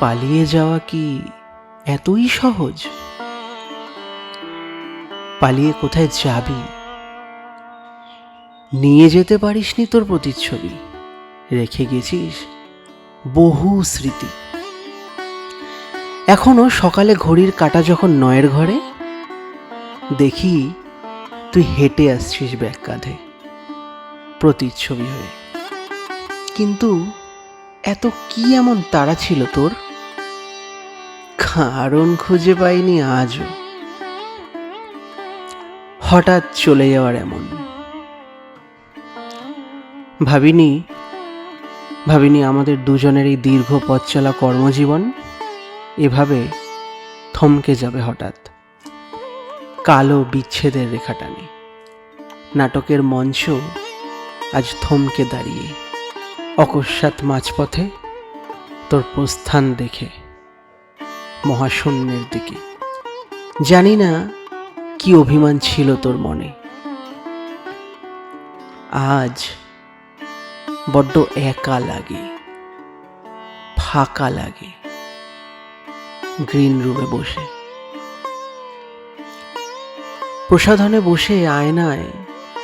পালিয়ে যাওয়া কি এতই সহজ? পালিয়ে কোথায় যাবি? নিয়ে যেতে পারিসনি তোর প্রতিচ্ছবি, রেখে গেছিস বহু স্মৃতি। এখনো সকালে ঘড়ির কাঁটা যখন 9-এর ঘরে, দেখি তুই হেঁটে আসছিস ব্যাগ কাঁধে প্রতিচ্ছবি হয়ে। কিন্তু এত কি এমন তাড়া ছিল তোর? কারণ খুঁজে পাইনি আজও। হঠাৎ চলে যাওয়ার এমন ভাবিনি আমাদের দুজনের এই দীর্ঘ পথ চলা কর্মজীবন এভাবে থমকে যাবে হঠাৎ, কালো বিচ্ছেদের রেখা টানে। নাটকের মঞ্চ আজ থমকে দাঁড়িয়ে, অকস্মাৎ মাঝপথে তোর প্রস্থান দেখে মহাশূন্যের দিকে। জানি না কি অভিমান ছিল তোর মনে। আজ বড্ড একা লাগে, ফাঁকা লাগে গ্রিন রুমে বসে। প্রসাধনে বসে আয়নায়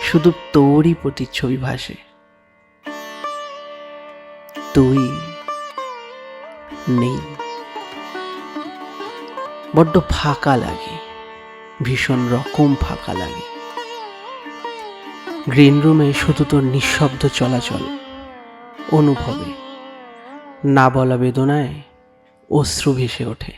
শুধু তোরই প্রতিচ্ছবি ভাসে। তুই নেই, বড্ড ফাঁকা লাগে, ভীষণ রকম ফাঁকা লাগে। গ্রিন রুমে শুধু তোর নিঃশব্দ চলাচল, অনুভবে না বলা বেদনায় অশ্রু ভেসে ওঠে।